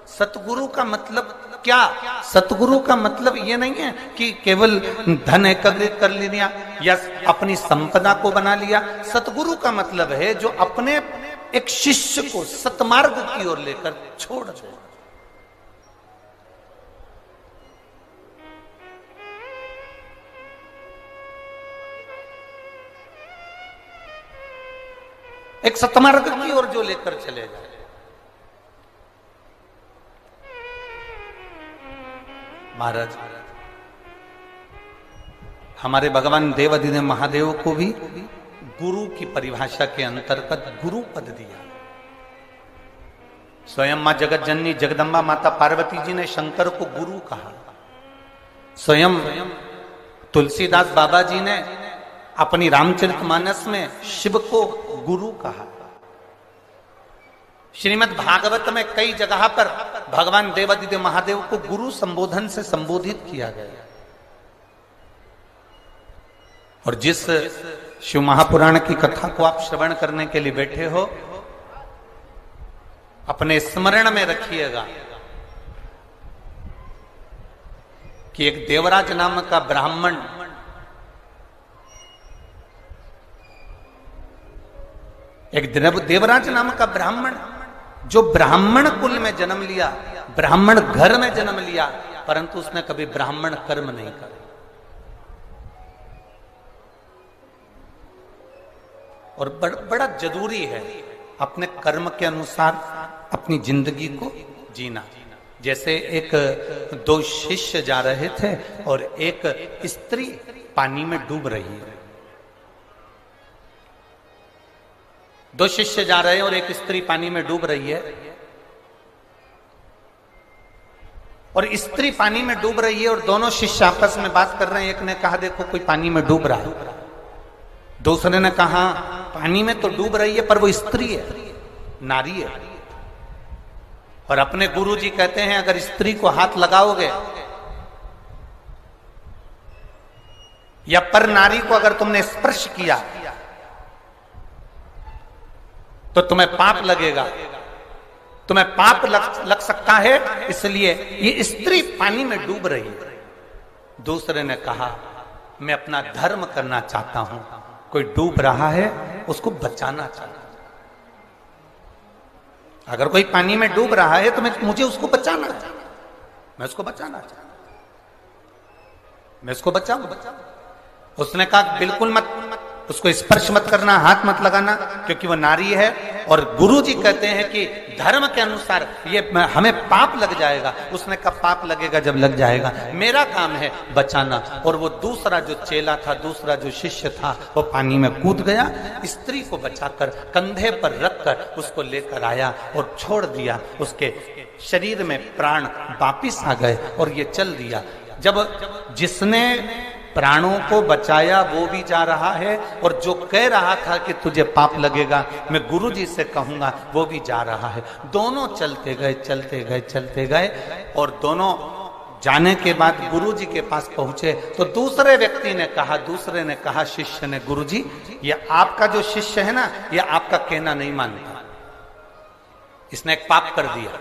सतगुरु का मतलब क्या? सतगुरु का मतलब ये नहीं है कि केवल धन एकत्रित कर लिया या अपनी संपदा को बना लिया। सतगुरु का मतलब है जो अपने एक शिष्य को सतमार्ग की ओर लेकर छोड़ दे। एक सतमार्ग की ओर जो लेकर चले जाए। महाराज, हमारे भगवान देवाधिदेव महादेव को भी गुरु की परिभाषा के अंतर्गत गुरु पद दिया। स्वयं मां जगत जननी जगदम्बा माता पार्वती जी ने शंकर को गुरु कहा। स्वयं तुलसीदास बाबा जी ने अपनी रामचरितमानस में शिव को गुरु कहा। श्रीमद् भागवत में कई जगह पर भगवान देवाधिदेव महादेव को गुरु संबोधन से संबोधित किया गया। और जिस शिव महापुराण की कथा को आप श्रवण करने के लिए बैठे हो, अपने स्मरण में रखिएगा कि एक देवराज नाम का ब्राह्मण देवराज नाम का ब्राह्मण जो ब्राह्मण कुल में जन्म लिया, ब्राह्मण घर में जन्म लिया, परंतु उसने कभी ब्राह्मण कर्म नहीं करे। और बड़ा जरूरी है अपने कर्म के अनुसार अपनी जिंदगी को जीना। जैसे एक दो शिष्य जा रहे थे और एक स्त्री पानी में डूब रही है। दो शिष्य जा रहे हैं और एक स्त्री पानी में डूब रही है। और स्त्री पानी में डूब रही है और दोनों शिष्य आपस में बात कर रहे हैं। एक ने कहा देखो कोई पानी में डूब रहा है। दूसरे ने कहा पानी में तो डूब रही है पर वो स्त्री है, नारी है। और अपने गुरुजी कहते हैं अगर स्त्री को हाथ लगाओगे या पर नारी को अगर तुमने स्पर्श किया तो तुम्हें पाप लगेगा, तुम्हें पाप लग सकता है, इसलिए ये स्त्री पानी में डूब रही है। दूसरे ने कहा मैं अपना धर्म करना चाहता हूं, कोई डूब रहा है उसको बचाना चाहता हूं। अगर कोई पानी में डूब रहा है तो मुझे उसको बचाना है, मैं उसको बचाना चाहता हूं, मैं उसको बचाऊं। उसने कहा बिल्कुल मत, उसको स्पर्श मत करना, हाथ मत लगाना, क्योंकि वह नारी है। और गुरुजी कहते हैं कि धर्म के अनुसार ये हमें पाप लग जाएगा। उसने कहा पाप लगेगा जब लग जाएगा, मेरा काम है बचाना। और वो दूसरा जो चेला था, दूसरा जो शिष्य था, वो पानी में कूद गया, स्त्री को बचाकर कंधे पर रखकर उसको लेकर आया और छोड़ दिया। उसके शरीर में प्राण वापिस आ गए और ये चल दिया। जब जिसने प्राणों को बचाया वो भी जा रहा है और जो कह रहा था कि तुझे पाप लगेगा मैं गुरुजी से कहूंगा वो भी जा रहा है। दोनों चलते गए चलते गए चलते गए और दोनों जाने के बाद गुरुजी के पास पहुंचे तो दूसरे व्यक्ति ने कहा, शिष्य ने, गुरुजी ये आपका जो शिष्य है ना, ये आपका कहना नहीं मानता, इसने एक पाप कर दिया।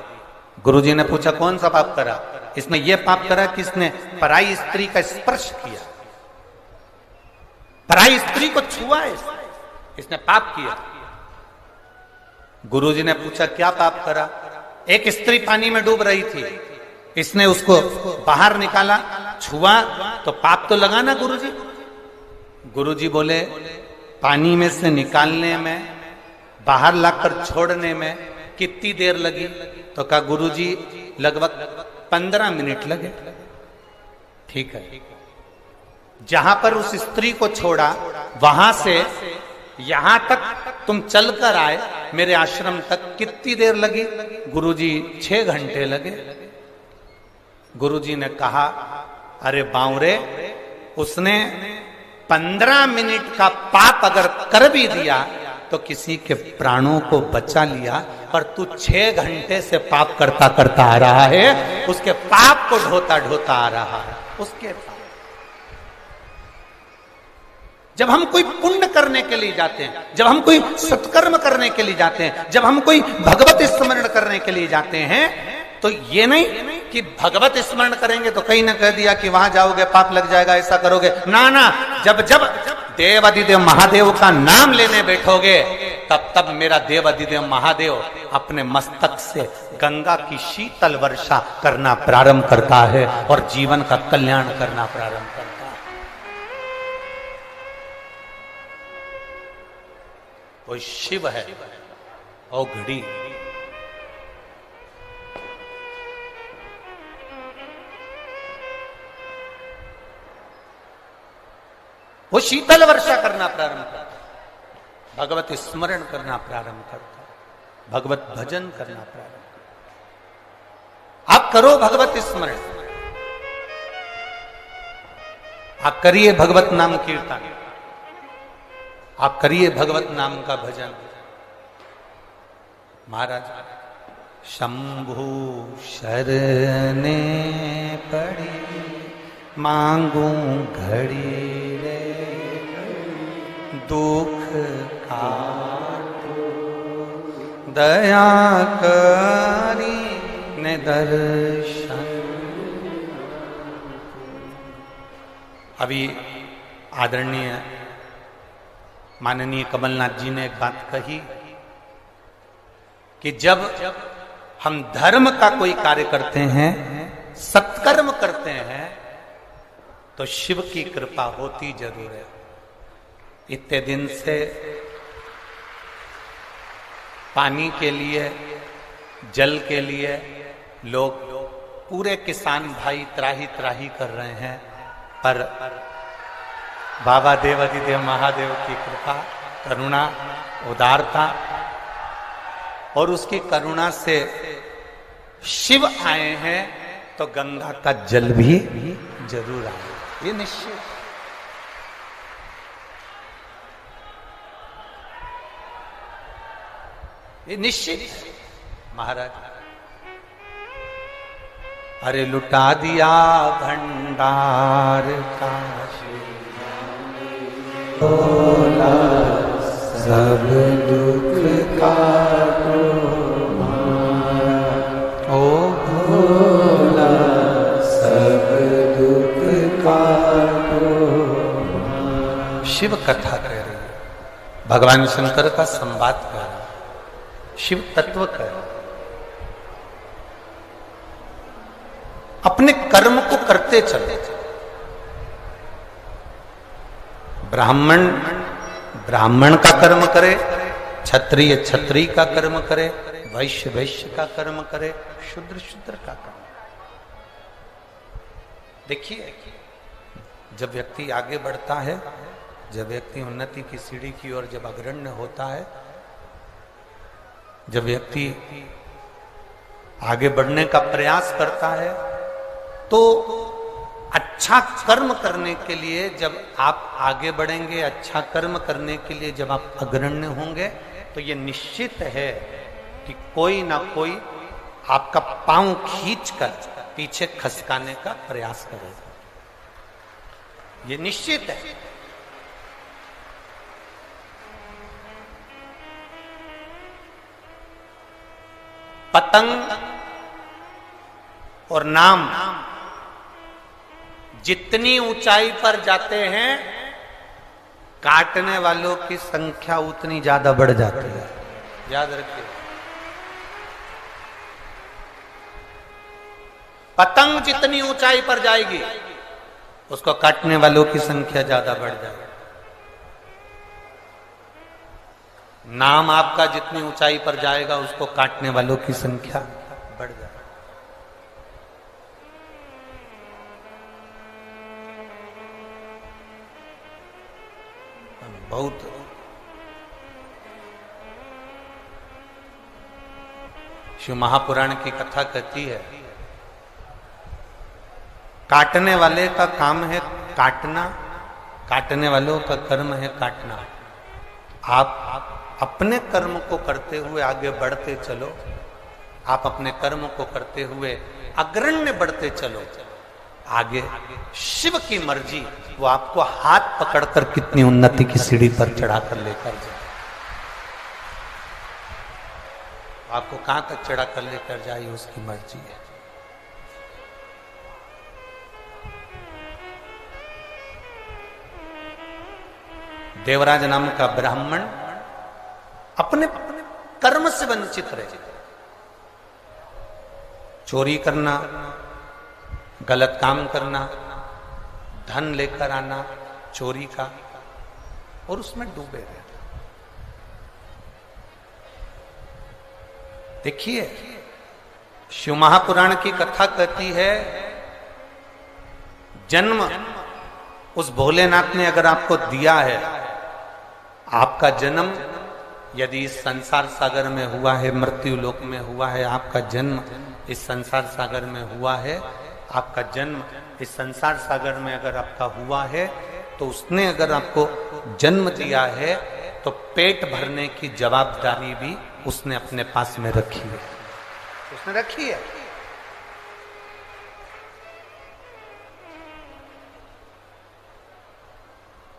गुरुजी ने पूछा कौन सा पाप करा? इसने ये पाप करा कि इसने पराई स्त्री का स्पर्श किया, पराई स्त्री को छुआ, इसने पाप किया। गुरुजी ने पूछा क्या पाप करा? एक स्त्री पानी में डूब रही थी, इसने उसको बाहर निकाला, छुआ तो पाप तो लगा ना गुरुजी? गुरुजी बोले पानी में से निकालने में, बाहर लाकर छोड़ने में कितनी देर लगी? तो कहा गुरुजी लगभग 15 मिनट लगे। ठीक है, जहां पर उस स्त्री को छोड़ा वहां से यहां तक तुम चलकर आए मेरे आश्रम तक, कितनी देर लगी? गुरुजी 6 घंटे लगे। गुरुजी ने कहा अरे बावरे, उसने 15 मिनट का पाप अगर कर भी दिया तो किसी के प्राणों को बचा लिया, पर तू 6 घंटे से पाप करता करता आ रहा है, उसके पाप को ढोता ढोता आ रहा है। उसके पाप जब हम कोई पुण्य करने के लिए जाते हैं, जब हम कोई सत्कर्म करने के लिए जाते हैं, जब हम कोई भगवत स्मरण करने के लिए जाते हैं, तो ये नहीं कि भगवत स्मरण करेंगे तो कहीं ना कह दिया कि वहां जाओगे पाप लग जाएगा, ऐसा करोगे ना ना। जब जब देव अधिदेव महादेव का नाम लेने बैठोगे तब तब मेरा देव अधिदेव महादेव अपने मस्तक से गंगा की शीतल वर्षा करना प्रारंभ करता है और जीवन का कल्याण करना प्रारंभ करता है। वो शिव है, ओ घड़ी वो शीतल वर्षा करना प्रारंभ करता है, भगवत स्मरण करना प्रारंभ करता है, भगवत भजन करना प्रारंभ करता है। आप करो भगवत स्मरण, आप करिए भगवत नाम कीर्तन, आप करिए भगवत नाम का भजन। महाराज शंभु शरणे पड़ी मांगू घड़ी रे दुख काटो दया करी ने दर्शन। अभी आदरणीय माननीय कमलनाथ जी ने एक बात कही कि जब हम धर्म का कोई कार्य करते हैं, सत्कर्म करते हैं, तो शिव की कृपा होती जरूर है। इतने दिन से पानी के लिए, जल के लिए लोग, पूरे किसान भाई त्राही त्राही कर रहे हैं, पर बाबा देवाधिदेव महादेव की कृपा, करुणा, उदारता और उसकी करुणा से शिव आए हैं तो गंगा का जल भी जरूर आए, ये निश्चित। ये निश्चित है महाराज। अरे लुटा दिया भंडार का भोला, सब दुख काटो ओ भोला, सब दुख काटो। शिव कथा कह रही है, भगवान शंकर का संवाद कर रहा है, शिव तत्व कर रहा है। अपने कर्म को करते चले। ब्राह्मण ब्राह्मण का कर्म करे, क्षत्रिय क्षत्रिय का कर्म करे, वैश्य वैश्य का कर्म करे, शूद्र शूद्र का कर्म। देखिए, जब व्यक्ति आगे बढ़ता है, जब व्यक्ति उन्नति की सीढ़ी की ओर जब अग्रण्य होता है, जब व्यक्ति आगे बढ़ने का प्रयास करता है, तो अच्छा कर्म करने के लिए जब आप आगे बढ़ेंगे, अच्छा कर्म करने के लिए जब आप अग्रण्य होंगे, तो ये निश्चित है कि कोई ना कोई आपका पांव खींचकर पीछे खसकाने का प्रयास करेगा। ये निश्चित है। पतंग और नाम जितनी ऊंचाई पर जाते हैं, काटने वालों की संख्या उतनी ज्यादा बढ़ जाती है। याद रखिए, पतंग जितनी ऊंचाई पर जाएगी, उसको काटने वालों की संख्या ज्यादा बढ़ जाएगी। नाम आपका जितनी ऊंचाई पर जाएगा, उसको काटने वालों की संख्या बढ़ जाएगी। बहुत शिव महापुराण की कथा कहती है, काटने वाले का काम है काटना, काटने वालों का कर्म है काटना। आप अपने कर्म को करते हुए आगे बढ़ते चलो, आप अपने कर्म को करते हुए अग्रण्य बढ़ते चलो। आगे शिव की मर्जी, वो आपको हाथ पकड़कर कितनी उन्नति की सीढ़ी पर चढ़ाकर लेकर जाए। आपको कहां तक चढ़ा कर लेकर जाए उसकी मर्जी है। देवराज नाम का ब्राह्मण अपने कर्म से वंचित रहे। चोरी करना, गलत काम करना, धन लेकर आना चोरी का, और उसमें डूबे रहे। देखिए, शिव महापुराण की कथा कहती है, जन्म उस भोलेनाथ ने अगर आपको दिया है, आपका जन्म यदि इस संसार सागर में हुआ है, मृत्यु लोक में हुआ है, आपका जन्म इस संसार सागर में हुआ है, आपका जन्म इस संसार सागर में अगर आपका हुआ है, तो उसने अगर आपको जन्म दिया है तो पेट भरने की जवाबदारी भी उसने अपने पास में रखी है। उसने रखी है।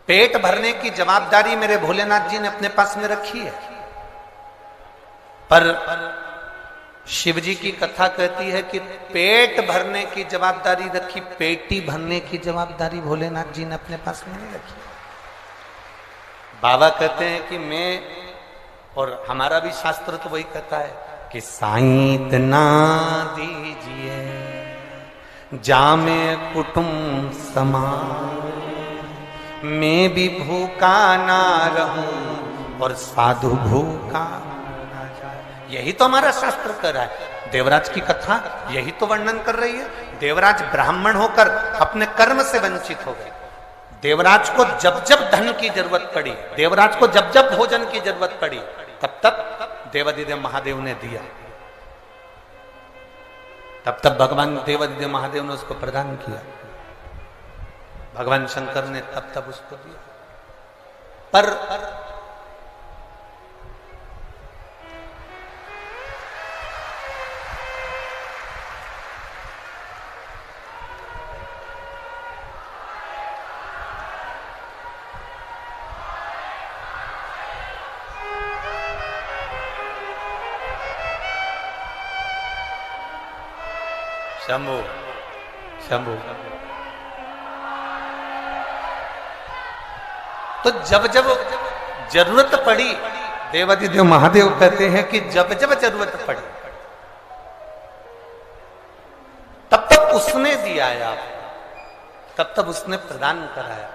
पेट भरने की जवाबदारी मेरे भोलेनाथ जी ने अपने पास में रखी है। पर शिव जी की कथा कहती है कि पेट भरने की जवाबदारी रखी, पेटी भरने की जवाबदारी भोलेनाथ जी ने अपने पास में नहीं रखी। बाबा कहते हैं कि मैं, और हमारा भी शास्त्र तो वही कहता है कि साईं इतना दीजिए जामे कुटुंब समान, मैं भी भूखा ना रहूं और साधु भूखा। यही तो हमारा शास्त्र कर रहा है। देवराज की कथा यही तो वर्णन कर रही है। देवराज ब्राह्मण होकर अपने कर्म से वंचित हो गए। देवराज को जब जब धन की जरूरत पड़ी, देवराज को जब जब भोजन की जरूरत पड़ी, तब तब देवाधिदेव महादेव ने दिया। तब तब भगवान देवाधिदेव महादेव ने उसको प्रदान किया। भगवान शंकर ने तब तब उसको दिया। पर शंभु शंभु तो जब जब जरूरत पड़ी, देवाधिदेव महादेव कहते हैं कि जब जब जरूरत पड़ी तब तब उसने दिया है आप, तब तब उसने प्रदान कराया।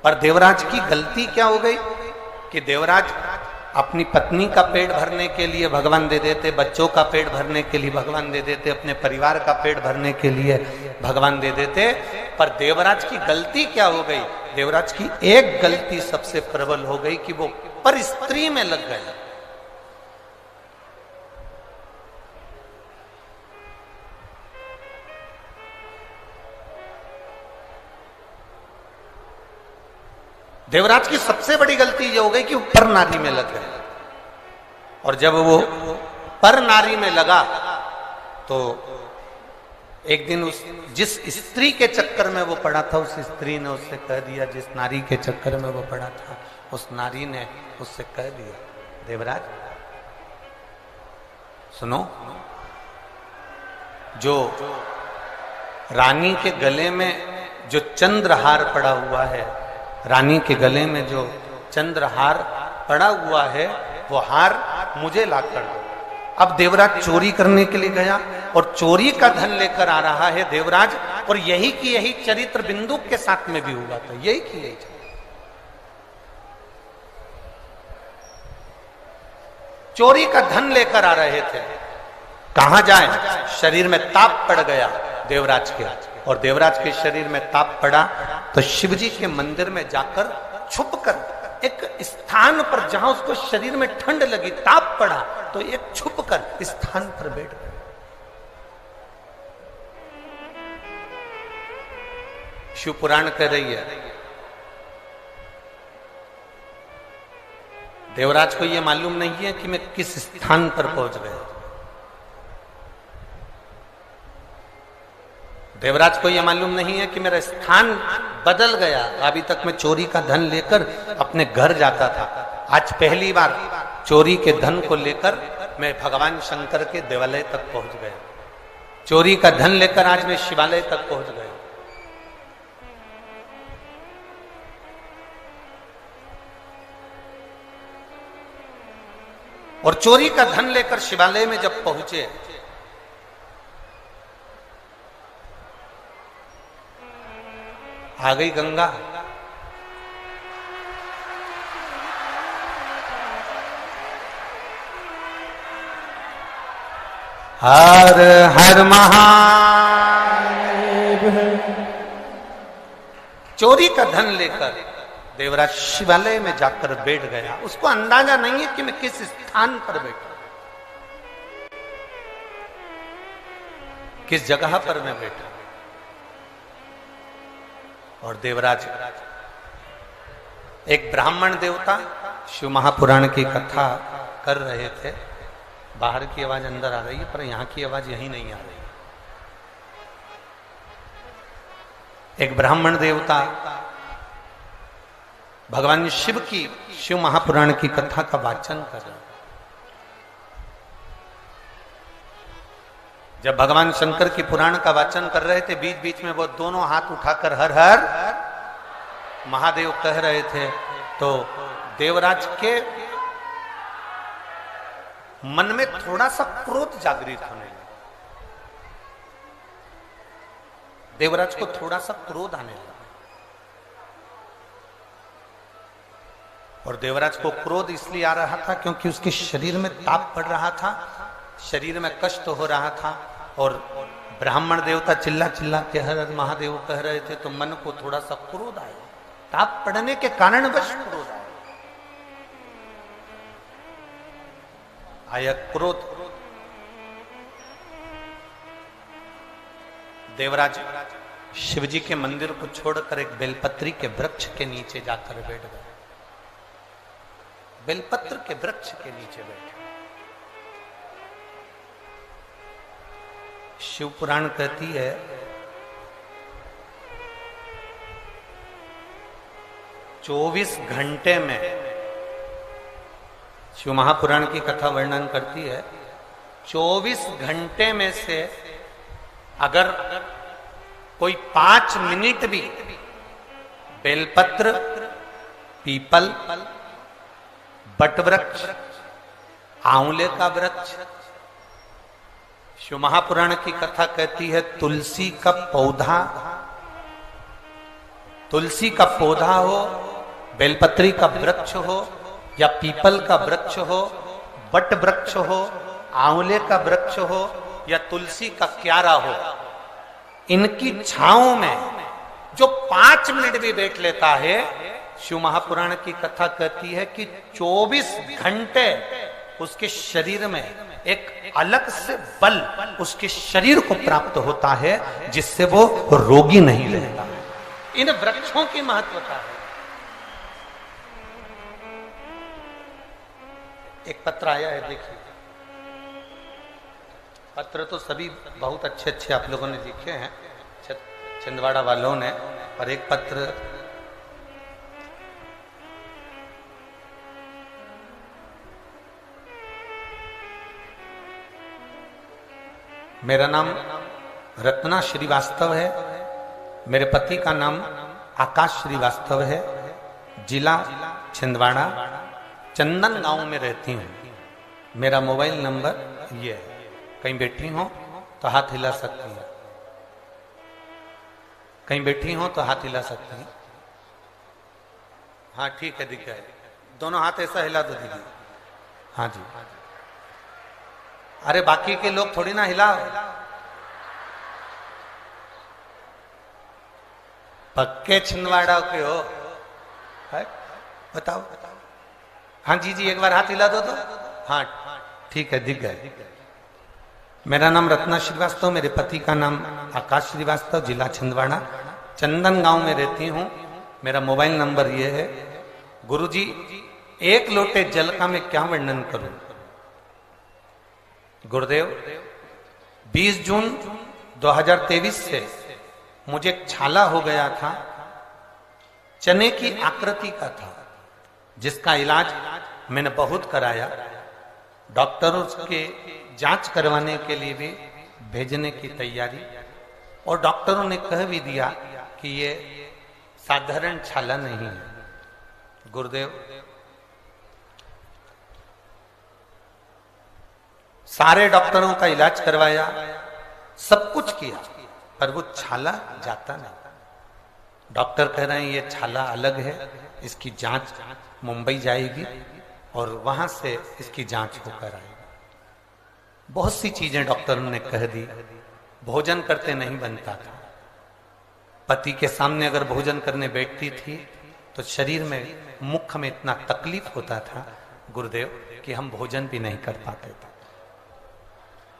पर देवराज की गलती क्या हो गई कि देवराज अपनी पत्नी का पेट भरने के लिए भगवान दे देते, बच्चों का पेट भरने के लिए भगवान दे देते, अपने परिवार का पेट भरने के लिए भगवान दे देते। पर देवराज की गलती क्या हो गई? देवराज की एक गलती सबसे प्रबल हो गई कि वो पर स्त्री में लग गए। देवराज की सबसे बड़ी गलती ये हो गई कि वो पर नारी में लग गए। और जब वो पर नारी में लगा तो एक दिन उस जिस स्त्री के चक्कर में वो पड़ा था, उस स्त्री ने उससे कह दिया, जिस नारी के चक्कर में वो पड़ा था उस नारी ने उससे कह दिया, देवराज सुनो, जो रानी के गले में जो चंद्रहार पड़ा हुआ है, रानी के गले में जो चंद्रहार पड़ा हुआ है, वो हार मुझे लाकर दो। अब देवराज चोरी करने के लिए गया और चोरी का धन लेकर आ रहा है देवराज, और यही की यही चरित्र बिंदु के साथ में भी हुआ था। यही की यही चोरी का धन लेकर आ रहे थे। कहां जाए? शरीर में ताप पड़ गया देवराज के, और देवराज के शरीर में ताप पड़ा तो शिवजी के मंदिर में जाकर छुपकर एक स्थान पर जहां उसको शरीर में ठंड लगी, ताप पड़ा, तो एक छुपकर स्थान पर बैठ गए। शिव पुराण कह रही है, देवराज को यह मालूम नहीं है कि मैं किस स्थान पर पहुंच गया। देवराज को यह मालूम नहीं है कि मेरा स्थान बदल गया। अभी तक मैं चोरी का धन लेकर अपने घर जाता था, आज पहली बार चोरी के धन को लेकर मैं भगवान शंकर के देवालय तक पहुंच गया, चोरी का धन लेकर आज मैं शिवालय तक पहुंच गया। और चोरी का धन लेकर शिवालय में जब पहुंचे, आ गई गंगा, हर हर महादेव। चोरी का धन लेकर देवराज शिवालय में जाकर बैठ गया। उसको अंदाजा नहीं है कि मैं किस स्थान पर बैठा, किस जगह पर मैं बैठा। और देवराज एक ब्राह्मण देवता शिव महापुराण की कथा कर रहे थे। बाहर की आवाज अंदर आ रही है, पर यहां की आवाज यहीं नहीं आ रही। एक ब्राह्मण देवता भगवान शिव की, शिव महापुराण की कथा का वाचन कर रहे। जब भगवान शंकर की पुराण का वाचन कर रहे थे, बीच बीच में वो दोनों हाथ उठाकर हर हर महादेव कह रहे थे, तो देवराज के मन में थोड़ा सा क्रोध जागृत होने लगा। देवराज को थोड़ा सा क्रोध आने लगा। और देवराज को क्रोध इसलिए आ रहा था क्योंकि उसके शरीर में ताप पड़ रहा था, शरीर में कष्ट हो रहा था। और ब्राह्मण देवता चिल्ला चिल्ला के हर हर महादेव कह रहे थे, तो मन को थोड़ा सा क्रोध आया। ताप पड़ने के कारणवश क्रोध आया क्रोध। देवराज शिवजी के मंदिर को छोड़कर एक बेलपत्री के वृक्ष के नीचे जाकर बैठ गए। बेलपत्र के वृक्ष के नीचे बैठे। शिव पुराण कहती है, चौबीस घंटे में, शिव महापुराण की कथा वर्णन करती है, 24 घंटे में से अगर कोई 5 मिनट भी बेलपत्र, पीपल, बटवृक्ष, आंवले का वृक्ष, शिव महापुराण की कथा कहती है तुलसी का पौधा, तुलसी का पौधा हो, बेलपत्री का वृक्ष हो, या पीपल का वृक्ष हो, बट वृक्ष हो, आंवले का वृक्ष हो, या तुलसी का क्यारा हो, इनकी छांव में जो 5 मिनट भी बैठ लेता है, शिव महापुराण की कथा कहती है कि 24 घंटे उसके शरीर में एक अलग से बल उसके शरीर को प्राप्त होता है, जिससे वो रोगी नहीं रहता। इन वृक्षों की महत्वता है। एक पत्र आया है, देखिए। पत्र तो सभी बहुत अच्छे अच्छे आप लोगों ने लिखे हैं, छिंदवाड़ा वालों ने, पर एक पत्र मेरा नाम रत्ना श्रीवास्तव है, मेरे पति का नाम आकाश श्रीवास्तव है, जिला छिंदवाड़ा, चंदन गांव में रहती हूँ। मेरा मोबाइल नंबर ये है। कहीं बैठी हो तो हाथ हिला सकती हैं, कहीं बैठी हो तो हाथ हिला सकती हैं। हाँ ठीक है, दिख गए दोनों हाथ, ऐसा हिला दो दीदी। हाँ जी। अरे बाकी के लोग थोड़ी ना हिलाओ, पक्के छिंदवाड़ा के हो, बताओ। हाँ जी जी, एक बार हाथ हिला दो तो। हाँ ठीक है, दिख गए। मेरा नाम रत्ना श्रीवास्तव, मेरे पति का नाम आकाश श्रीवास्तव, जिला छिंदवाड़ा, चंदन गांव में रहती हूँ। मेरा मोबाइल नंबर ये है। गुरुजी, 1 लोटे जल का मैं क्या वर्णन करूं। गुरुदेव, 20 जून 2023 से मुझे एक छाला हो गया था, चने की आकृति का था, जिसका इलाज मैंने बहुत कराया। डॉक्टरों के जांच करवाने के लिए भी भेजने की तैयारी, और डॉक्टरों ने कह भी दिया कि ये साधारण छाला नहीं है। गुरुदेव सारे डॉक्टरों का इलाज करवाया, सब कुछ किया, पर वो छाला जाता नहीं। डॉक्टर कह रहे हैं ये छाला अलग है, इसकी जांच मुंबई जाएगी और वहां से इसकी जांच होकर आएगी। बहुत सी चीजें डॉक्टरों ने कह दी। भोजन करते नहीं बनता था। पति के सामने अगर भोजन करने बैठती थी तो शरीर में, मुख में इतना तकलीफ होता था गुरुदेव कि हम भोजन भी नहीं कर पाते थे।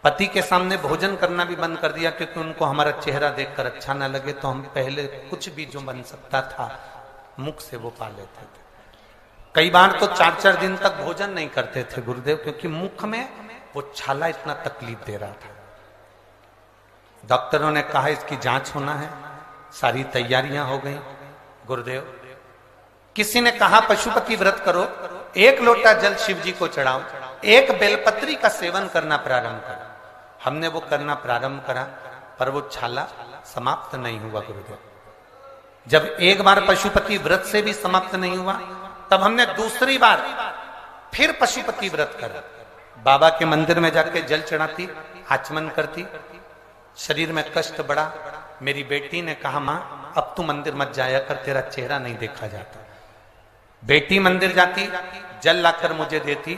पति के सामने भोजन करना भी बंद कर दिया क्योंकि उनको हमारा चेहरा देखकर अच्छा ना लगे, तो हम पहले कुछ भी जो बन सकता था मुख से वो पा लेते थे। कई बार तो 4-4 दिन तक भोजन नहीं करते थे गुरुदेव, क्योंकि मुख में वो छाला इतना तकलीफ दे रहा था। डॉक्टरों ने कहा इसकी जांच होना है, सारी तैयारियां हो गई। गुरुदेव किसी ने कहा पशुपति व्रत करो, 1 लोटा जल शिव जी को चढ़ाओ, 1 बेलपत्री का सेवन करना प्रारंभ करो। हमने वो करना प्रारंभ करा, पर वो छाला समाप्त नहीं हुआ गुरुदेव। जब एक बार पशुपति व्रत से भी समाप्त नहीं हुआ, तब हमने दूसरी बार फिर पशुपति व्रत करा। बाबा के मंदिर में जाके जल चढ़ाती, आचमन करती, शरीर में कष्ट बढ़ा। मेरी बेटी ने कहा मां अब तू मंदिर मत जाया कर, तेरा चेहरा नहीं देखा जाता। बेटी मंदिर जाती, जल लाकर मुझे देती।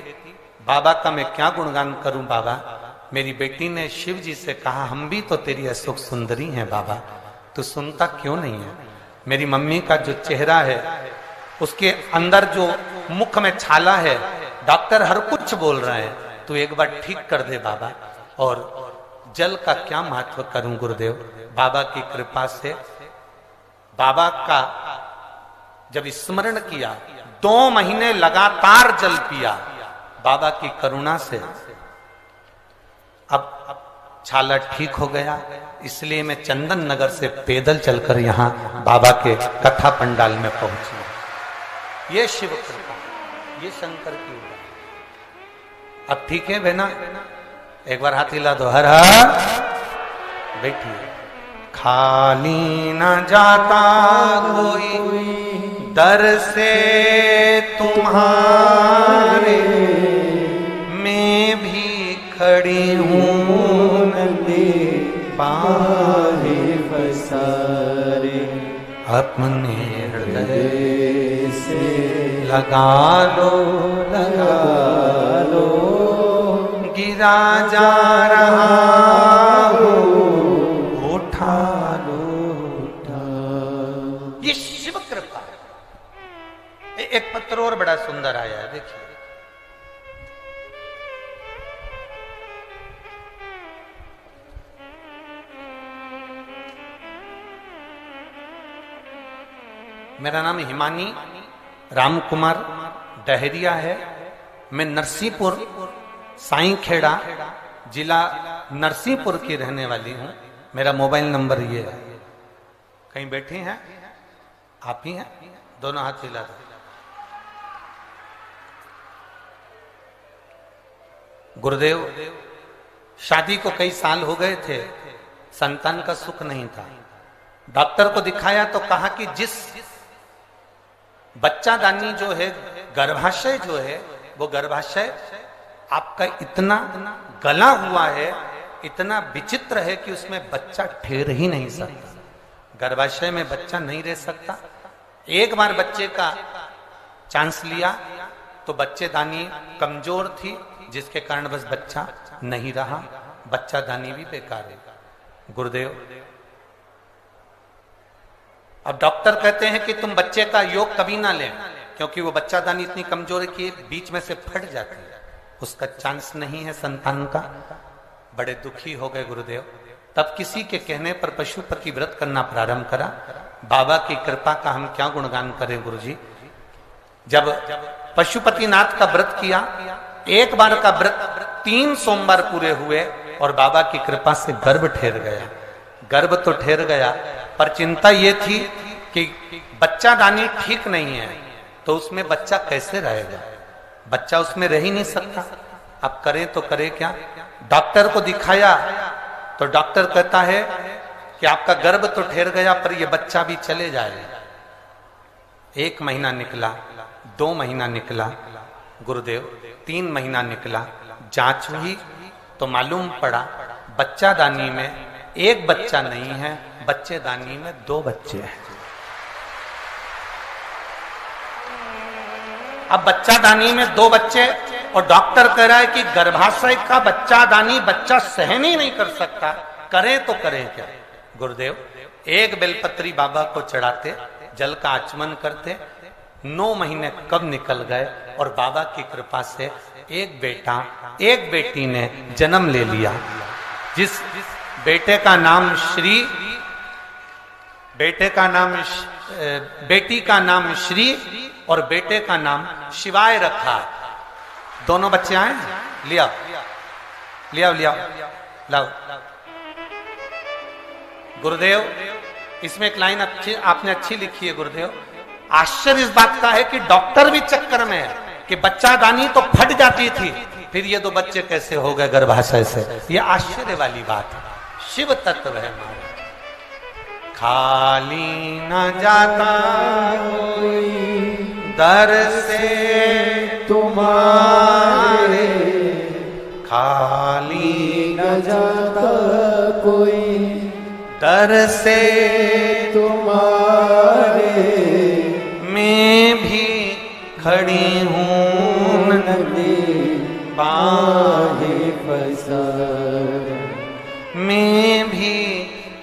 बाबा का मैं क्या गुणगान करूं बाबा। मेरी बेटी ने शिव जी से कहा हम भी तो तेरी अशोक सुंदरी हैं बाबा, तू सुनता क्यों नहीं है। मेरी मम्मी का जो चेहरा है उसके अंदर जो मुख में छाला है, डॉक्टर हर कुछ बोल रहे हैं, तू एक बार ठीक कर दे बाबा। और जल का क्या महत्व करूं गुरुदेव। बाबा की कृपा से बाबा का जब स्मरण किया, 2 महीने लगातार जल पिया, बाबा की करुणा से अब छाला ठीक हो गया। इसलिए मैं चंदन नगर से पैदल चलकर यहां बाबा के कथा पंडाल में पहुंची। ये शिव कृपा, ये शंकर की उड़ा। अब ठीक है बहना, एक बार हाथ हिला दो। हर हर। बैठिए। खाली न जाता कोई दर से तुम्हारे, मैं भी खड़ी हूँ नदी पारे पसारे। अपने हृदय से लगा लो, लगा लो, गिरा जा रहा हो, उठा लो, उठा। ये शिव कृपा। एक पत्र और बड़ा सुंदर आया है, देखिए। मेरा नाम हिमानी रामकुमार डहरिया है। मैं नरसिंहपुर साईं खेड़ा जिला नरसिंहपुर की रहने वाली हूं। मेरा मोबाइल नंबर ये है। कहीं बैठे हैं आप ही हैं? दोनों हाथ हिला दो। गुरुदेव शादी को कई साल हो गए थे, संतान का सुख नहीं था। डॉक्टर को दिखाया तो कहा कि जिस बच्चादानी जो है, गर्भाशय जो है, वो गर्भाशय आपका इतना गला हुआ है, इतना विचित्र है कि उसमें बच्चा ठहर ही नहीं सकता। गर्भाशय में बच्चा नहीं रह सकता। एक बार बच्चे का चांस लिया तो बच्चेदानी कमजोर थी, जिसके कारण बस बच्चा नहीं रहा। बच्चादानी भी बेकार है गुरुदेव। अब डॉक्टर कहते हैं कि तुम बच्चे का योग कभी ना लें, क्योंकि वो बच्चादानी इतनी कमजोर है कि बीच में से फट जाती है, उसका चांस नहीं है संतान का। बड़े दुखी हो गए गुरुदेव। तब किसी के कहने पर पशुपति व्रत करना प्रारंभ करा। बाबा की कृपा का हम क्या गुणगान करें गुरुजी। जब पशुपतिनाथ का व्रत किया, एक बार का व्रत 3 सोमवार पूरे हुए और बाबा की कृपा से गर्भ ठहर गया। गर्भ तो ठहर गया, पर चिंता ये थी कि बच्चादानी ठीक नहीं है, तो उसमें बच्चा कैसे रहेगा। बच्चा उसमें रह ही नहीं सकता। अब करें तो करें क्या? डॉक्टर को दिखाया तो डॉक्टर कहता है कि आपका गर्भ तो ठहर गया पर यह बच्चा भी चले जाएगा। 1 महीना निकला, 2 महीना निकला गुरुदेव, 3 महीना निकला, जांच हुई तो मालूम पड़ा बच्चादानी में 1 बच्चा नहीं है, बच्चेदानी में 2 बच्चे हैं। अब बच्चादानी में 2 बच्चे और डॉक्टर कह रहा है कि गर्भाशय का बच्चादानी बच्चा सहन ही नहीं कर सकता, करें तो करें क्या? गुरुदेव 1 बेलपत्री बाबा को चढ़ाते, जल का आचमन करते, 9 महीने कब निकल गए और बाबा की कृपा से 1 बेटा 1 बेटी ने जन्म ले लिया। जिस बेटे का नाम बेटी का नाम श्री और बेटे का नाम शिवाय रखा। दोनों बच्चे आए, लिया लाओ। गुरुदेव इसमें एक लाइन आपने अच्छी लिखी है गुरुदेव। आश्चर्य इस बात का है कि डॉक्टर भी चक्कर में है कि बच्चादानी तो फट जाती थी, फिर ये 2 बच्चे कैसे हो गए गर्भाशय से? ये आश्चर्य वाली बात है। शिव तत्व है हमारा। खाली न जाता कोई दर से तुम्हारे, खाली न जाता कोई दर से तुम्हारे, मैं भी खड़ी हूँ नन्ही बाहें पसारे, मैं भी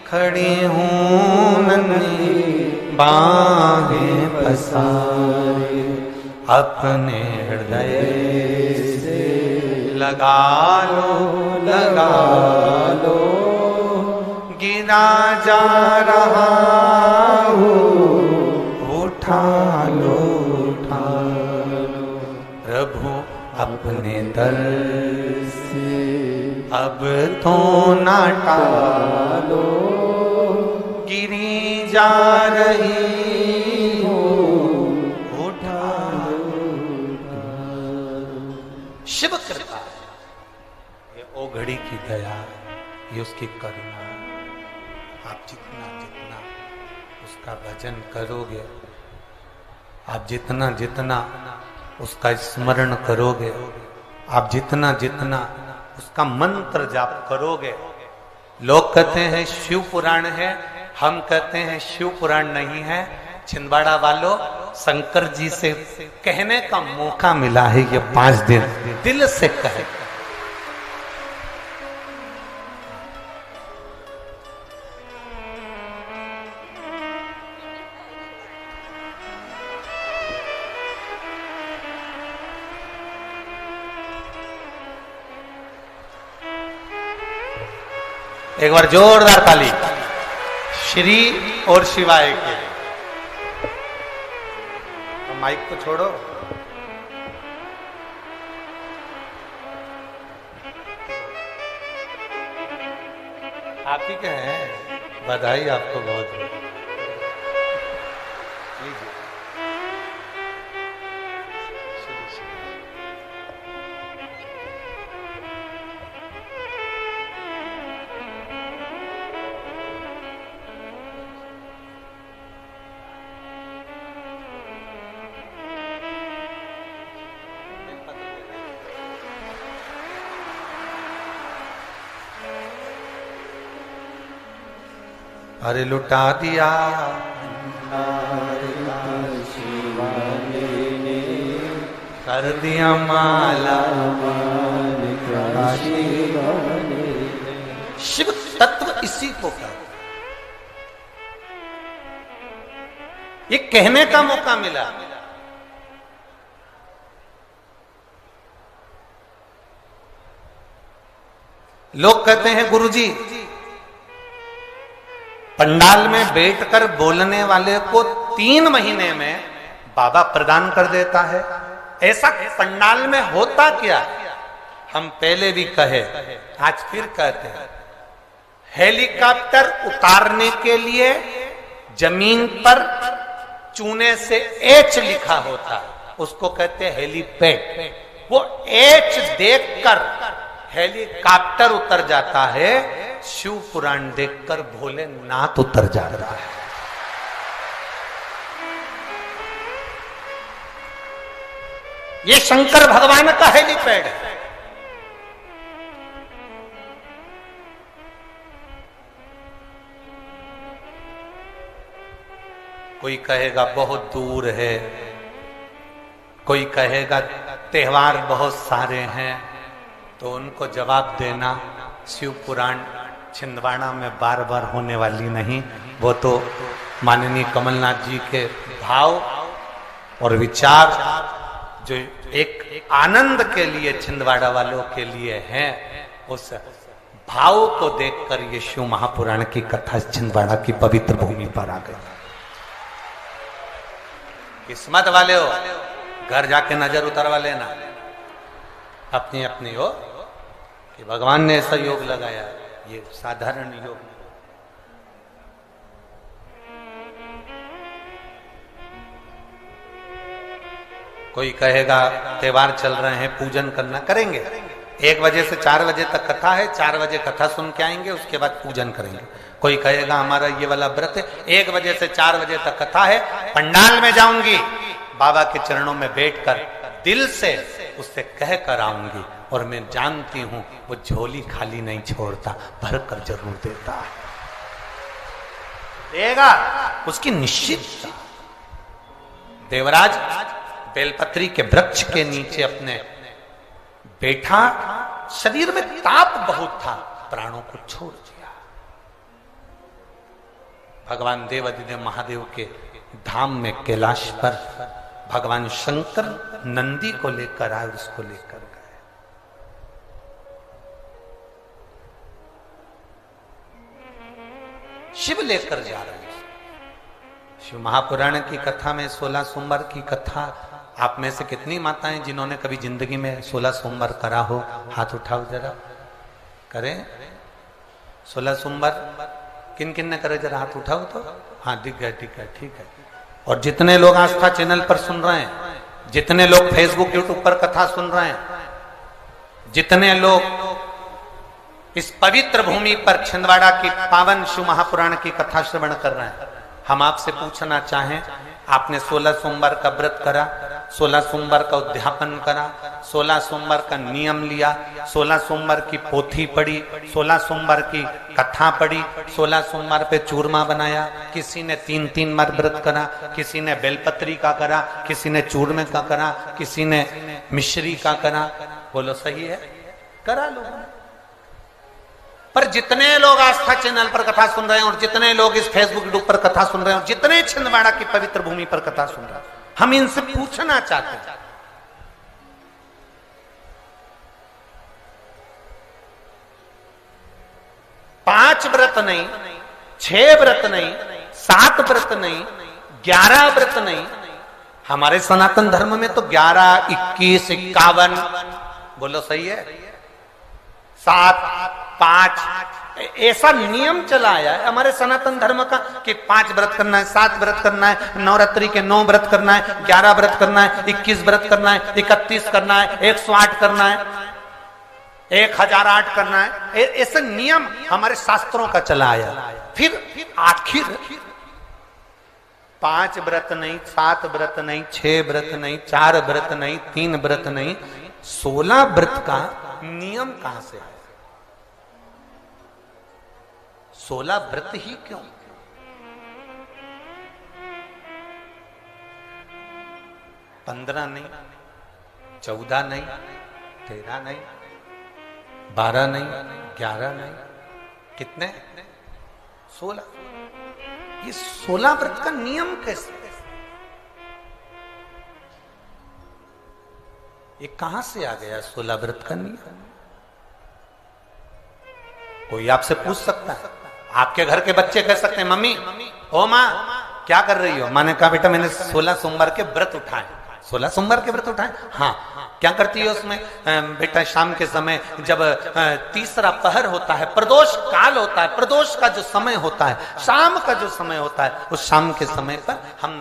खड़ी हूँ नन्ही बाहें पसारे, अपने हृदय से लगा लो, गिरा जा रहा हूँ, उठा लो प्रभु अपने दर से अब तो ना टालो, गिरी जा रही हूँ, उठा लो। शिव कृपा, ये ओ घड़ी की दया, ये उसकी करुणा। आप जितना उसका भजन करोगे, आप जितना उसका स्मरण करोगे, आप जितना उसका मंत्र जाप करोगे। लोग कहते हैं शिव पुराण है, हम कहते हैं शिव पुराण नहीं है। छिंदवाड़ा वालों, शंकर जी से कहने का मौका मिला है ये 5 दिन, दिल से कहे। एक बार जोरदार ताली श्री और शिवाय के। तो माइक को छोड़ो। आप ही के हैं, बधाई आपको बहुत बहुत। अरे लुटा दिया कर दिया माला, शिव तत्व इसी को कर। ये कहने का मौका मिला। लोग कहते हैं गुरुजी, पंडाल में बैठकर बोलने वाले को 3 महीने में बाबा प्रदान कर देता है। ऐसा पंडाल में होता क्या? हम पहले भी कहे, आज फिर कहते हैं। हेलीकॉप्टर उतारने के लिए जमीन पर चूने से एच लिखा होता, उसको कहते हैं हेलीपैड। वो एच देखकर हेलीकॉप्टर उतर जाता है, शिव पुराण देखकर भोलेनाथ उतर जाता है। ये शंकर भगवान का हेलीपैड है। कोई कहेगा बहुत दूर है, कोई कहेगा त्योहार बहुत सारे हैं, तो उनको जवाब देना शिव पुराण छिंदवाड़ा में बार बार होने वाली नहीं। वो तो माननीय कमलनाथ जी के भाव और विचार जो एक आनंद के लिए छिंदवाड़ा वालों के लिए हैं, उस भाव को देखकर ये शिव महापुराण की कथा छिंदवाड़ा की पवित्र भूमि पर आ गई। किस्मत वाले हो, घर जाके नजर उतरवा लेना अपनी अपनी हो कि भगवान ने ऐसा योग लगाया, ये साधारण योग। कोई कहेगा त्योहार चल रहे हैं, पूजन करना, करेंगे। 1 बजे से 4 बजे तक कथा है, 4 बजे कथा सुन के आएंगे, उसके बाद पूजन करेंगे। कोई कहेगा हमारा ये वाला व्रत है, 1 बजे से 4 बजे तक कथा है, पंडाल में जाऊंगी, बाबा के चरणों में बैठकर दिल से उससे कह कर आऊंगी, और मैं जानती हूं वो झोली खाली नहीं छोड़ता, भर कर जरूर देता है, देगा, उसकी निश्चित। देवराज बेलपत्री के वृक्ष के नीचे अपने बैठा, शरीर में ताप बहुत था, प्राणों को छोड़ दिया। भगवान देवाधिदेव महादेव के धाम में कैलाश पर भगवान शंकर नंदी को लेकर आए, उसको लेकर गए। शिव लेकर जा रहे हैं। शिव महापुराण की कथा में 16 सोमवार की कथा, आप में से कितनी माताएं जिन्होंने कभी जिंदगी में 16 सोमवार करा हो, हाथ उठाओ जरा, करें 16 सोमवार किन किन ने करे, जरा हाथ उठाओ तो। हाँ दिख गया, ठीक है, ठीक है। और जितने लोग आस्था चैनल पर सुन रहे हैं, जितने लोग फेसबुक यूट्यूब पर कथा सुन रहे हैं, जितने लोग इस पवित्र भूमि पर छिंदवाड़ा की पावन शिव महापुराण की कथा श्रवण कर रहे हैं, हम आपसे पूछना चाहें, आपने 16 सोमवार का व्रत करा, 16 सोमवार का उद्यापन करा, 16 सोमवार का नियम लिया, 16 सोमवार की पोथी पढ़ी, 16 सोमवार की कथा पढ़ी, 16 सोमवार पे चूरमा बनाया, किसी ने 3-3 बार व्रत करा, किसी ने बेलपत्री का करा, किसी ने चूरमे का करा, किसी ने मिश्री का करा। बोलो सही है, करा लोगों ने। पर जितने लोग आस्था चैनल पर कथा सुन रहे हैं, और जितने लोग इस फेसबुक यूट्यूब पर कथा सुन रहे हैं, और जितने छिंदवाड़ा की पवित्र भूमि पर कथा सुन रहे हैं, हम इनसे पूछना चाहते हैं, पांच व्रत नहीं, 6 व्रत नहीं, 7 व्रत नहीं, 11 व्रत नहीं, हमारे सनातन धर्म में तो 11, 21, 51, बोलो सही है, 7, 5 ऐसा नियम चला आया है हमारे सनातन धर्म का कि 5 व्रत करना है, 7 व्रत करना है, नवरात्रि के 9 व्रत करना है, 11 व्रत करना है, 21 व्रत करना है, 31 करना है, 108 करना है, 1008 करना है। ऐसे नियम हमारे शास्त्रों का चला आया। फिर आखिर 5 व्रत नहीं, 7 व्रत नहीं, 6 व्रत नहीं, 4 व्रत नहीं, 3 व्रत नहीं, 16 व्रत का नियम कहां से है? 16 व्रत ही क्यों? पंद्रह नहीं, 14 नहीं, 13 नहीं, 12 नहीं, 11 नहीं, कितने? 16। ये 16 व्रत का नियम कैसे? ये कहां से आ गया 16 व्रत का नियम? कोई आपसे पूछ सकता है, आपके घर के बच्चे कह सकते हैं, मम्मी ओ माँ क्या कर रही हो? माँ ने कहा बेटा मैंने 16 सोमवार के व्रत उठाए। 16 सोमवार के व्रत उठाए? हाँ। क्या करती है उसमें? बेटा शाम के समय जब तीसरा पहर होता है, प्रदोष काल होता है, प्रदोष का जो समय होता है, शाम का जो समय होता है, उस शाम के समय पर हम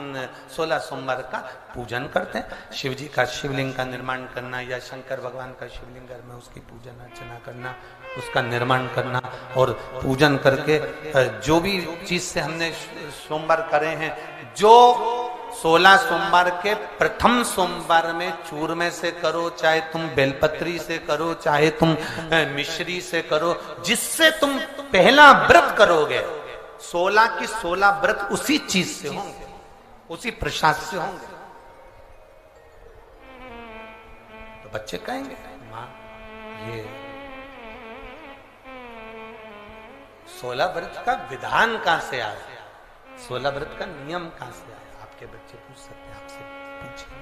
16 सोमवार का पूजन करते हैं। शिव जी का शिवलिंग का निर्माण करना या शंकर भगवान का शिवलिंग घर में उसकी पूजन अर्चना करना, उसका निर्माण करना और पूजन करके जो भी चीज से हमने सोमवार करे हैं, जो 16 सोमवार के प्रथम सोमवार में चूरमे से करो, चाहे तुम बेलपत्री से करो, चाहे तुम मिश्री से करो, जिससे तुम पहला व्रत करोगे, 16 की 16 व्रत उसी चीज से होंगे, उसी प्रसाद से होंगे। तो बच्चे कहेंगे मां ये 16 व्रत का विधान कहां से आया, 16 व्रत का नियम कहां से आया? आपके बच्चे पूछ सकते हैं, आपसे पूछेंगे,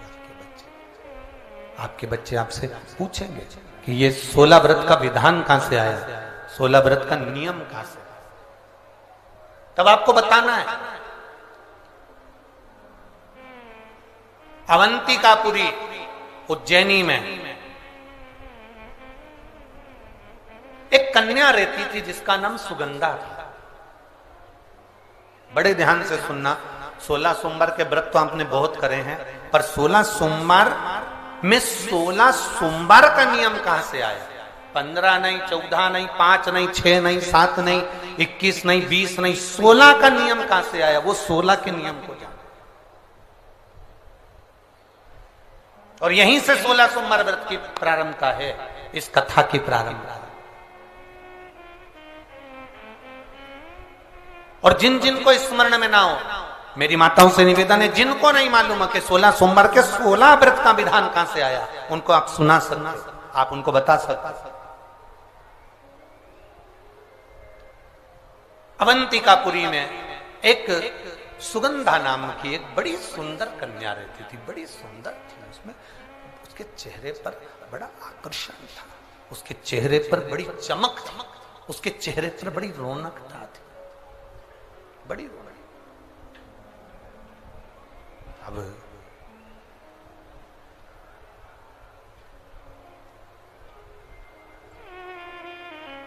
आपके बच्चे आपसे पूछेंगे कि ये 16 व्रत का विधान कहां से आया, 16 व्रत का नियम कहां से आया, तब आपको बताना है। अवंतिकापुरी उज्जैनी में एक कन्या रहती थी जिसका नाम सुगंधा था। बड़े ध्यान से सुनना, 16 सोमवार के व्रत तो आपने बहुत करे हैं, पर 16 सोमवार में 16 सोमवार का नियम कहां से आया? 15 नहीं, 14 नहीं, 5 नहीं, 6 नहीं, 7 नहीं, 21 नहीं, 20 नहीं, 16 का नियम कहां से आया? वो 16 के नियम को जाना। और यहीं से 16 सोमवार व्रत की प्रारंभता है, इस कथा की प्रारंभता। और जिन जिन को स्मरण में ना हो, मेरी माताओं से निवेदन है, जिनको नहीं मालूम है कि 16 सोमवार के 16 व्रत का विधान कहां से आया, उनको आप सुना सकते, आप उनको बता सकते। अवंतिकापुरी में एक सुगंधा नाम की एक बड़ी सुंदर कन्या रहती थी, बड़ी सुंदर थी। उसमें उसके चेहरे पर बड़ा आकर्षण था, उसके चेहरे पर बड़ी चमक थी, उसके चेहरे पर बड़ी रौनकता थी, बड़ी रौनक। अब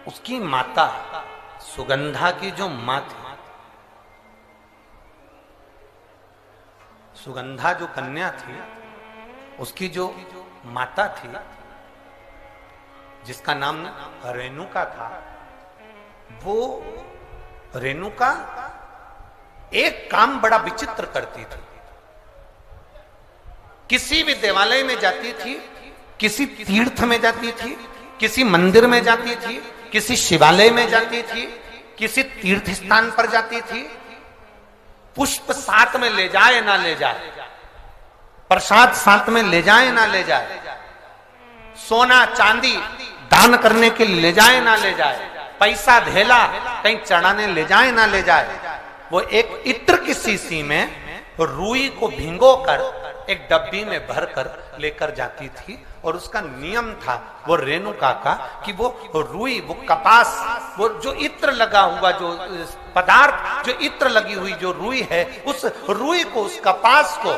उसकी माता, सुगंधा की जो मां थी, सुगंधा जो कन्या थी, उसकी जो माता थी, जिसका नाम रेणुका था, वो रेणुका एक काम बड़ा विचित्र करती थी। किसी भी देवालय में जाती थी, किसी तीर्थ में जाती थी, किसी मंदिर में जाती थी, किसी शिवालय में जाती थी, किसी तीर्थ स्थान पर जाती थी, पुष्प साथ में ले जाए ना ले जाए, प्रसाद साथ में ले जाए ना ले जाए, सोना चांदी दान करने के लिए ले जाए ना ले जाए, पैसा धेला कहीं चढ़ाने ले जाए ना ले जाए, वो एक इत्र की शीशी में रुई को भिंगो कर एक डब्बी में भरकर लेकर जाती थी। और उसका नियम था, वो रेणुका का, कि वो रुई, वो कपास, वो जो इत्र लगा हुआ, जो पदार्थ, जो इत्र लगी हुई जो रुई है, उस रुई को, उस कपास को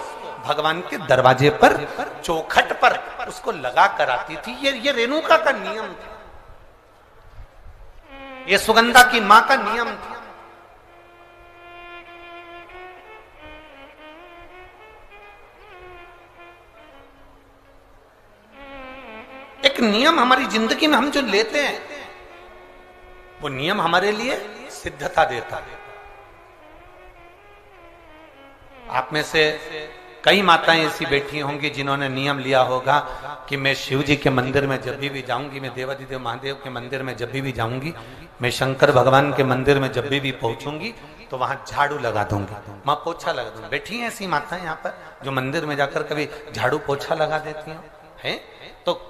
भगवान के दरवाजे पर, चौखट पर उसको लगा कर आती थी। ये रेणुका का नियम था, ये सुगंधा की मां का नियम था। एक नियम हमारी जिंदगी में हम जो लेते हैं, वो नियम हमारे लिए सिद्धता देता है। आप में से कई माताएं ऐसी बैठी होंगी जिन्होंने नियम लिया होगा कि मैं शिव जी के मंदिर में जब भी जाऊंगी, मैं देवादिदेव महादेव के मंदिर में जब भी जाऊंगी, मैं शंकर भगवान के मंदिर में जब भी पहुंचूंगी तो वहां झाड़ू लगा दूंगी, मां पोछा लगा दूंगी। बैठी हैं ऐसी माताएं यहाँ पर जो मंदिर में जाकर कभी झाड़ू पोछा लगा देती हैं। तो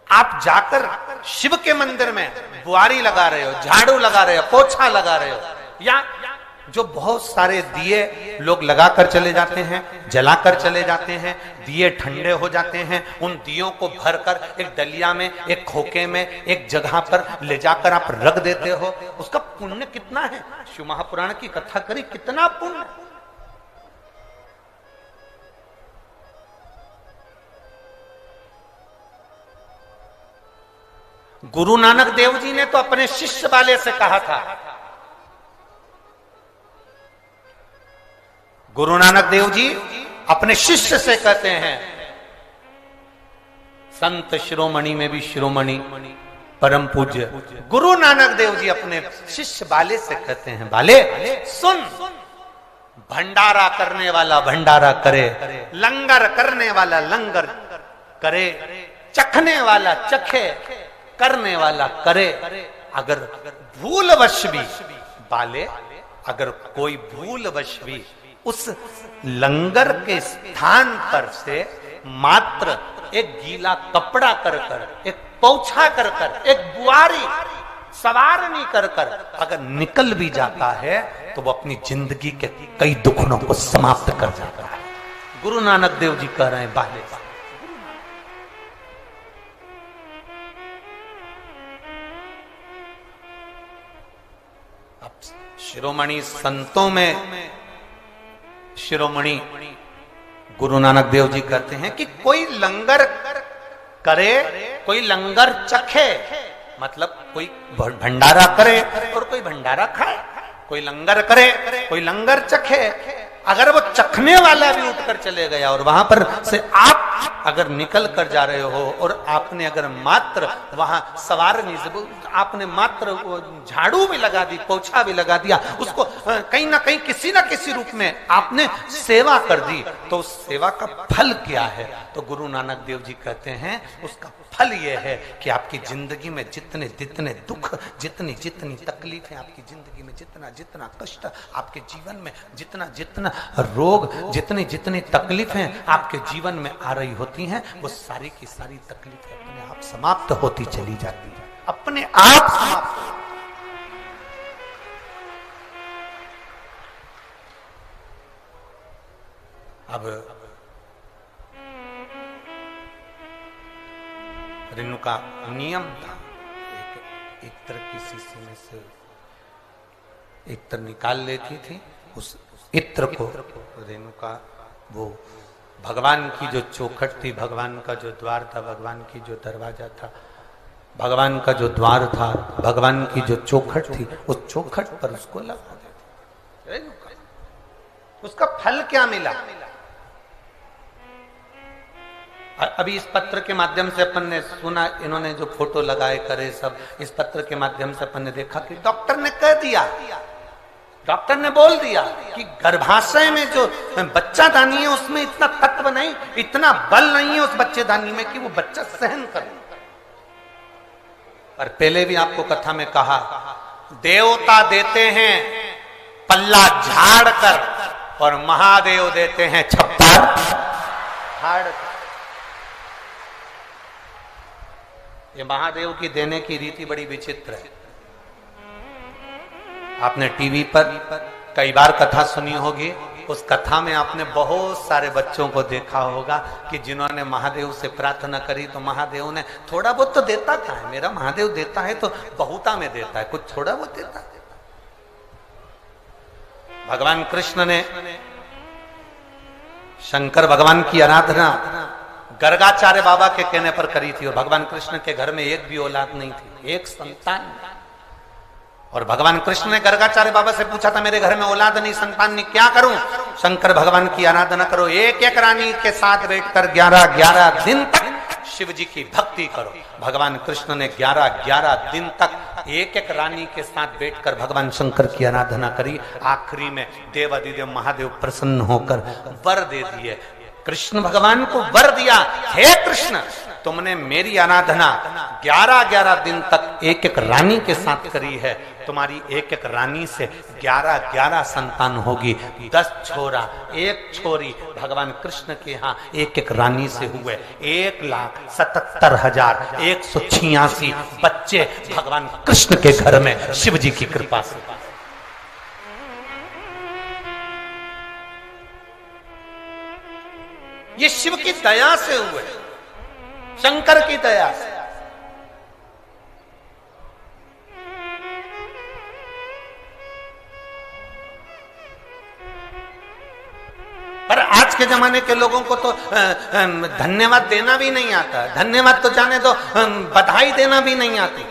आप जाकर शिव के मंदिर में बुआरी लगा रहे हो, झाड़ू लगा रहे हो, पोछा लगा रहे हो, या जो बहुत सारे दिए लोग लगाकर चले जाते हैं, जलाकर चले जाते हैं, दिए ठंडे हो जाते हैं, उन दियों को भरकर एक डलिया में, एक खोखे में, एक जगह पर ले जाकर आप रख देते हो, उसका पुण्य कितना है? शिव महापुराण की कथा करी, कितना पुण्य। गुरु नानक देव जी ने तो अपने शिष्य वाले से कहा था, गुरु नानक देव जी अपने शिष्य से कहते हैं, संत शिरोमणि में भी शिरोमणि परम पूज्य गुरु नानक देव जी अपने शिष्य बाले से कहते हैं, बाले सुन, भंडारा करने वाला भंडारा करे, लंगर करने वाला लंगर करे, चखने वाला चखे, करने वाला करे। अगर भूलवश भी बाले, अगर कोई भूलवश भी उस लंगर के स्थान पर से मात्र एक गीला कपड़ा कर कर, एक पोछा कर कर, एक बुआरी सवारनी कर कर अगर निकल भी जाता है तो वो अपनी जिंदगी के कई दुखों को समाप्त कर जाता है। गुरु नानक देव जी कह रहे हैं बाले। अब शिरोमणि संतों में शिरोमणि गुरु नानक देव जी कहते हैं कि कोई लंगर करे, कोई लंगर चखे, मतलब कोई भंडारा करे और कोई भंडारा खाए, कोई लंगर करे कोई लंगर चखे। अगर वो चखने वाला भी उठकर चले गया और वहां पर से आप अगर निकल कर जा रहे हो और आपने अगर मात्र वहां सवारनी से आपने मात्र झाड़ू भी लगा दी, पोछा भी लगा दिया, उसको कहीं ना कहीं किसी ना किसी रूप में आपने सेवा कर दी, तो उस सेवा का फल क्या है? तो गुरु नानक देव जी कहते हैं उसका फल यह है कि आपकी जिंदगी में जितने जितने दुख, जितनी जितनी तकलीफें आपकी जिंदगी में, जितना जितना कष्ट आपके जीवन में, जितना जितना रोग, जितनी जितनी तकलीफें आपके जीवन में आ रही होती हैं, वो सारी की सारी तकलीफें अपने आप समाप्त होती चली जाती है, अपने आप समाप्त। अब रेणु का नियम था, एक इत्र की शीशी में से इत्र निकाल लेती थी, उस इत्र को रेणु का वो भगवान की जो चौखट थी, भगवान का जो द्वार था, भगवान की जो दरवाजा था, भगवान का जो द्वार था, भगवान की जो चौखट थी, उस चौखट पर उसको लगा देती। रेणु का उसका फल क्या मिला? अभी इस पत्र के माध्यम से अपन ने सुना, इन्होंने जो फोटो लगाए करे सब, इस पत्र के माध्यम से अपन ने देखा कि डॉक्टर ने कह दिया, डॉक्टर ने बोल दिया कि गर्भाशय में जो बच्चादानी है उसमें इतना तत्व नहीं, इतना बल नहीं है उस बच्चेदानी में कि वो बच्चा सहन करे। पर पहले भी आपको कथा में कहा, देवता देते हैं पल्ला झाड़ कर और महादेव देते हैं छप्पर झाड़ कर। ये महादेव की देने की रीति बड़ी विचित्र है। आपने टीवी पर कई बार कथा सुनी होगी, उस कथा में आपने बहुत सारे बच्चों को देखा होगा कि जिन्होंने महादेव से प्रार्थना करी तो महादेव ने थोड़ा बहुत तो देता था, मेरा महादेव देता है तो बहुता में देता है, कुछ थोड़ा बहुत देता है। भगवान कृष्ण ने शंकर भगवान की आराधना गर्गाचार्य बाबा के कहने पर करी थी, और भगवान कृष्ण के घर में एक भी औलाद नहीं थी, एक संतान। और भगवान कृष्ण ने गर्गाचार्य बाबा से पूछा था, मेरे घर में औलाद नहीं, संतान नहीं, क्या करूं? शंकर भगवान की आराधना करो, एक एक रानी के साथ बैठकर 11-11 दिन तक शिव जी की भक्ति करो। भगवान कृष्ण ने 11-11 दिन तक एक एक रानी के साथ बैठकर भगवान शंकर की आराधना करी। आखिरी में देवादिदेव महादेव प्रसन्न होकर वर दे दिए, कृष्ण भगवान को वर दिया, हे कृष्ण तुमने मेरी आराधना 11-11 दिन तक एक एक रानी के साथ करी है, तुम्हारी एक एक रानी से 11-11 संतान होगी, 10 छोरा 1 छोरी भगवान कृष्ण के यहाँ एक एक रानी से हुए 1,77,186 बच्चे भगवान कृष्ण के घर में शिव जी की कृपा से। ये शिव की दया से हुए, शंकर की दया से। पर आज के जमाने के लोगों को तो धन्यवाद देना भी नहीं आता। धन्यवाद तो जाने दो, बधाई देना भी नहीं आती।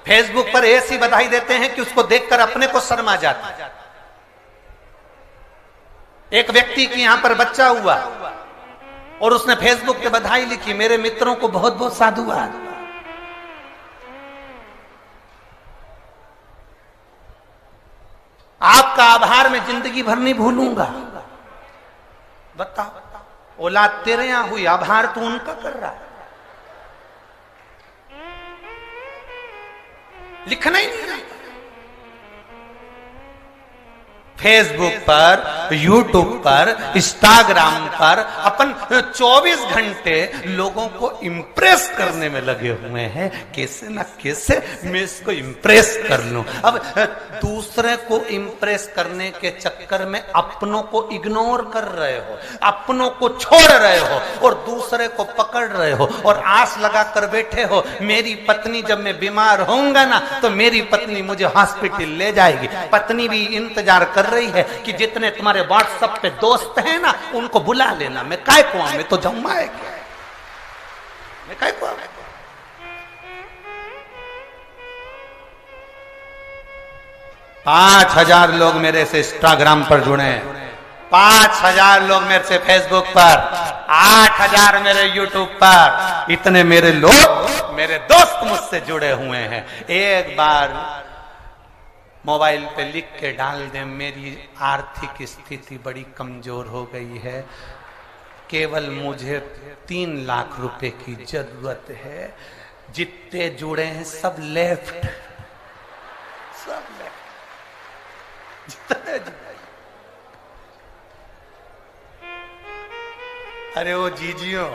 फेसबुक पर ऐसी बधाई देते हैं कि उसको देखकर अपने को शर्म आ जाता है। एक व्यक्ति की यहां पर बच्चा हुआ और उसने फेसबुक पे बधाई लिखी, मेरे मित्रों को बहुत बहुत साधुवाद। आपका आभार मैं जिंदगी भर नहीं भूलूंगा। बताओ, औलाद तेरे यहां हुई, आभार तू उनका कर रहा है। लिखना ही नहीं आता। फेसबुक पर, यूट्यूब पर, इंस्टाग्राम पर अपन 24 घंटे लोगों को इंप्रेस करने में लगे हुए हैं। कैसे ना कैसे मैं इसको इंप्रेस कर लूं। अब दूसरे को इंप्रेस करने के चक्कर में अपनों को इग्नोर कर रहे हो, अपनों को छोड़ रहे हो और दूसरे को पकड़ रहे हो और आस लगा कर बैठे हो, मेरी पत्नी जब मैं बीमार होऊंगा ना तो मेरी पत्नी मुझे हॉस्पिटल ले जाएगी। पत्नी भी इंतजार कर रही है कि जितने तुम्हारे व्हाट्सएप पे दोस्त हैं ना उनको बुला लेना। मैं काय को मैं तो जम्मा है क्या, मैं काय को। 5000 लोग मेरे से इंस्टाग्राम पर जुड़े हैं, 5000 लोग मेरे से फेसबुक पर, 8000 मेरे यूट्यूब पर। इतने मेरे लोग, मेरे दोस्त मुझसे जुड़े हुए हैं। एक बार मोबाइल पे लिख के डाल दे, मेरी आर्थिक स्थिति बड़ी कमजोर हो गई है, केवल मुझे 3 लाख रुपए की जरूरत है। जितने जुड़े हैं सब लेफ्ट, सब लेफ्ट। जितने जुड़े, अरे वो जीजियों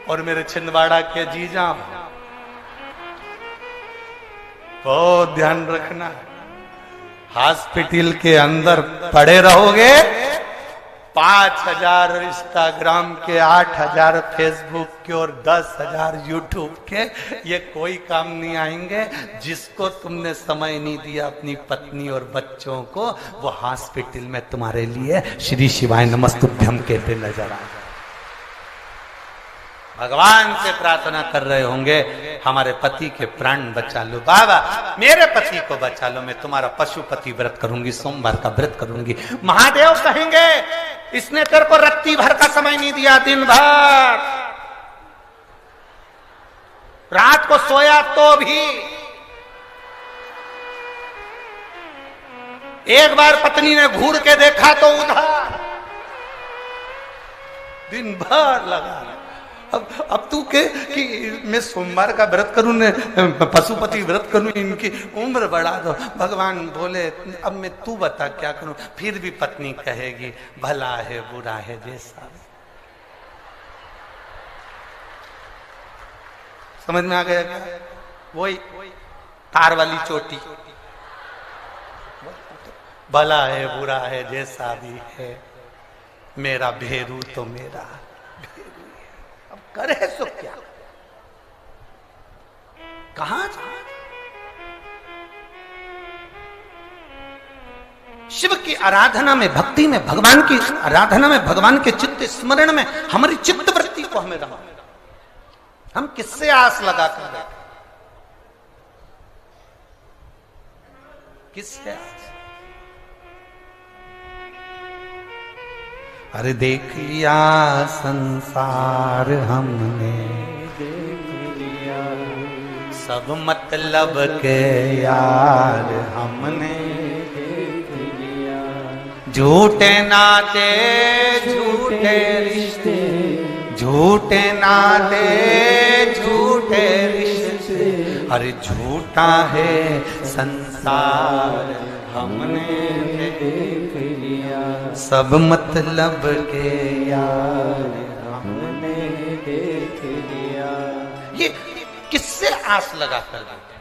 और मेरे छिंदवाड़ा के जीजा, बहुत ध्यान रखना। हॉस्पिटल के अंदर पड़े रहोगे, 5000 इंस्टाग्राम के, 8000 फेसबुक के और 10,000 यूट्यूब के, ये कोई काम नहीं आएंगे। जिसको तुमने समय नहीं दिया अपनी पत्नी और बच्चों को, वो हॉस्पिटल में तुम्हारे लिए श्री शिवाय नमस्तुभ्यम कहते नजर आ। भगवान से प्रार्थना कर रहे होंगे, हमारे पति के प्राण बचा लो बाबा, मेरे पति को बचा लो, मैं तुम्हारा पशुपति व्रत करूंगी, सोमवार का व्रत करूंगी। महादेव कहेंगे इसने तेरे को रत्ती भर का समय नहीं दिया, दिन भर रात को सोया तो भी। एक बार पत्नी ने घूर के देखा तो उधर, दिन भर लगा। अब तू के कि मैं सोमवार का व्रत करूं ने पशुपति व्रत करूं, इनकी उम्र बढ़ा दो। भगवान बोले अब मैं तू बता क्या करूं। फिर भी पत्नी कहेगी भला है बुरा है जैसा। समझ में आ गया क्या? वही तार वाली चोटी, भला है बुरा है जैसा भी है, मेरा भेरू तो मेरा करे सो क्या, कहां शिव की आराधना में, भक्ति में, भगवान की आराधना में, भगवान के चित्त स्मरण में हमारी चित्त वृत्ति को हमें रहा। हम किससे आस लगा कर बैठे, किससे आस? अरे देख लिया संसार हमने, देख लिया सब मतलब के यार हमने, देख लिया झूठे नाते झूठे रिश्ते, झूठे नाते झूठे रिश्ते, अरे झूठा है संसार हमने देख लिया, सब मतलब के यार हमने देख लिया। ये किससे आस लगा कर बैठे?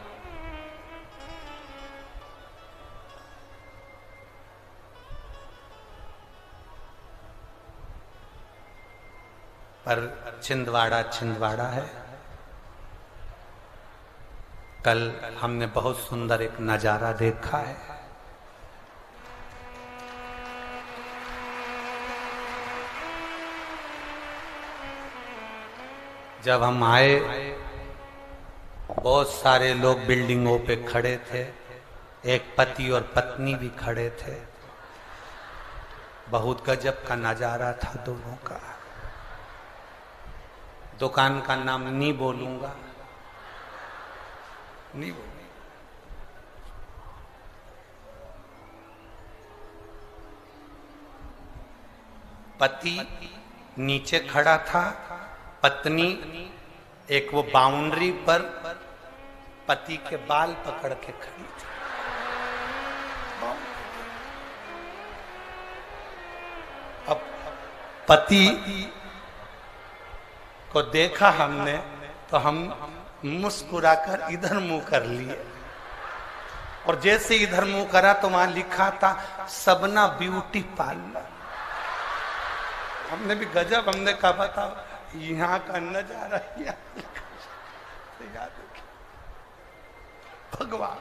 पर छिंदवाड़ा छिंदवाड़ा है। कल हमने बहुत सुंदर एक नजारा देखा है। जब हम आए बहुत सारे लोग बिल्डिंगों पे खड़े थे, एक पति और पत्नी भी खड़े थे। बहुत गजब का नजारा था दोनों का। दुकान का नाम नहीं बोलूंगा, नहीं बोलूंगा। पति नीचे खड़ा था, पत्नी एक वो बाउंड्री पर पति के बाल पकड़ के खड़ी थी। अब पति को देखा हमने तो हम मुस्कुराकर इधर मुंह कर लिए, और जैसे इधर मुंह करा तो वहां लिखा था सबना ब्यूटी पार्लर। हमने भी गजब, हमने कहा बताओ यहाँ का नजारा याद भगवान।